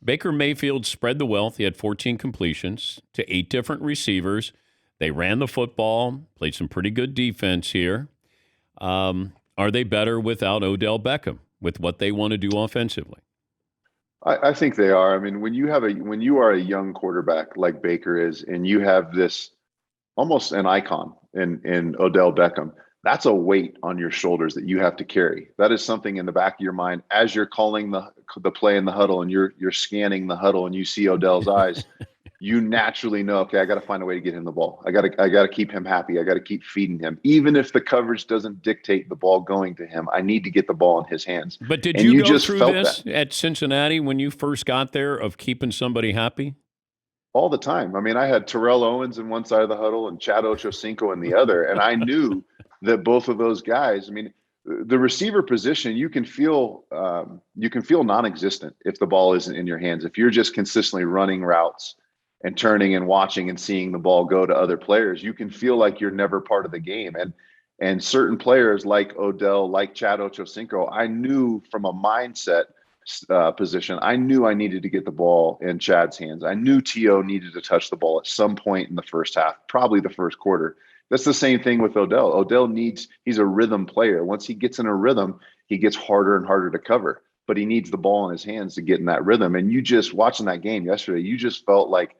Baker Mayfield spread the wealth. He had 14 completions to 8 different receivers. They ran the football, played some pretty good defense here. Are they better without Odell Beckham with what they want to do offensively? I think they are. I mean, when you are a young quarterback like Baker is, and you have this almost an icon in Odell Beckham, that's a weight on your shoulders that you have to carry. That is something in the back of your mind as you're calling the play in the huddle and you're scanning the huddle and you see Odell's eyes. You naturally know, okay, I got to find a way to get him the ball. I got to keep him happy. I got to keep feeding him. Even if the coverage doesn't dictate the ball going to him, I need to get the ball in his hands. But did And you you go just through felt this that at Cincinnati when you first got there of keeping somebody happy? all the time. I mean, I had Terrell Owens in one side of the huddle and Chad Ochocinco in the other. And I knew that both of those guys, I mean, the receiver position, you can feel non-existent if the ball isn't in your hands. If you're just consistently running routes and turning and watching and seeing the ball go to other players, you can feel like you're never part of the game. And certain players like Odell, like Chad Ochocinco, I knew from a mindset position, I knew I needed to get the ball in Chad's hands. I knew T.O. needed to touch the ball at some point in the first half, probably the first quarter. That's the same thing with Odell. He's a rhythm player. Once he gets in a rhythm, he gets harder and harder to cover, but he needs the ball in his hands to get in that rhythm. And you just watching that game yesterday, you just felt like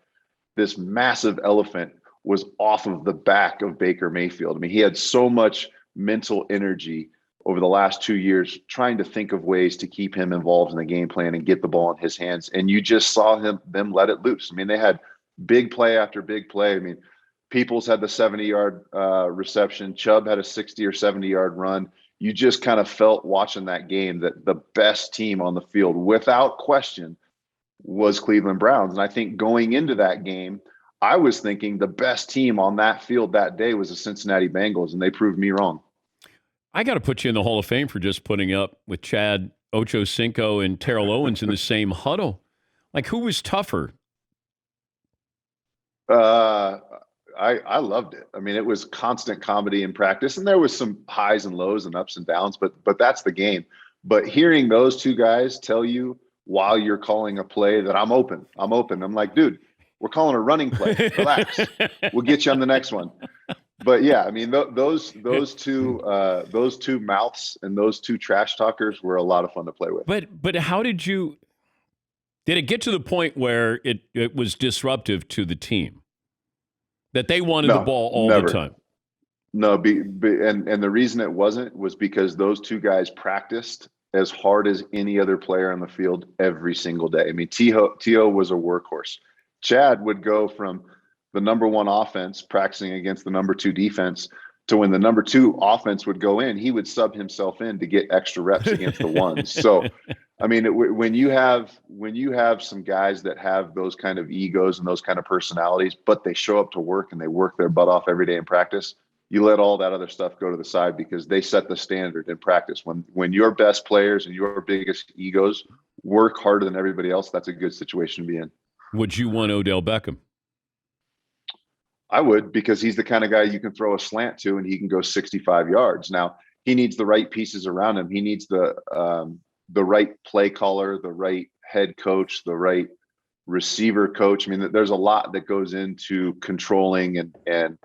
this massive elephant was off of the back of Baker Mayfield. I mean, he had so much mental energy over the last 2 years trying to think of ways to keep him involved in the game plan and get the ball in his hands. And you just saw them let it loose. I mean, they had big play after big play. I mean, Peoples had the 70-yard reception. Chubb had a 60 or 70-yard run. You just kind of felt watching that game that the best team on the field, without question, was Cleveland Browns. And I think going into that game, I was thinking the best team on that field that day was the Cincinnati Bengals, and they proved me wrong. I got to put you in the Hall of Fame for just putting up with Chad Ochocinco and Terrell Owens in the same huddle. Like, who was tougher? I loved it. I mean, it was constant comedy in practice, and there was some highs and lows and ups and downs, but that's the game. But hearing those two guys tell you while you're calling a play that I'm open. I'm like, dude, we're calling a running play. Relax. We'll get you on the next one. But yeah, I mean, those two mouths and those two trash talkers were a lot of fun to play with. But how did it get to the point where it was disruptive to the team? That they wanted the ball all never. The time? No, and the reason it wasn't was because those two guys practiced as hard as any other player on the field every single day. I mean, T.O. was a workhorse. Chad would go from the number one offense practicing against the number two defense to when the number two offense would go in, he would sub himself in to get extra reps against the ones. So, I mean, when you have some guys that have those kind of egos and those kind of personalities, but they show up to work and they work their butt off every day in practice, you let all that other stuff go to the side because they set the standard in practice. When your best players and your biggest egos work harder than everybody else, that's a good situation to be in. Would you want Odell Beckham? I would, because he's the kind of guy you can throw a slant to and he can go 65 yards. Now, he needs the right pieces around him. He needs the right play caller, the right head coach, the right receiver coach. I mean, there's a lot that goes into controlling and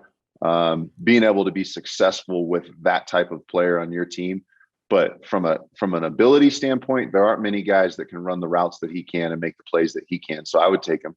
being able to be successful with that type of player on your team. But from an ability standpoint, there aren't many guys that can run the routes that he can and make the plays that he can. So I would take him.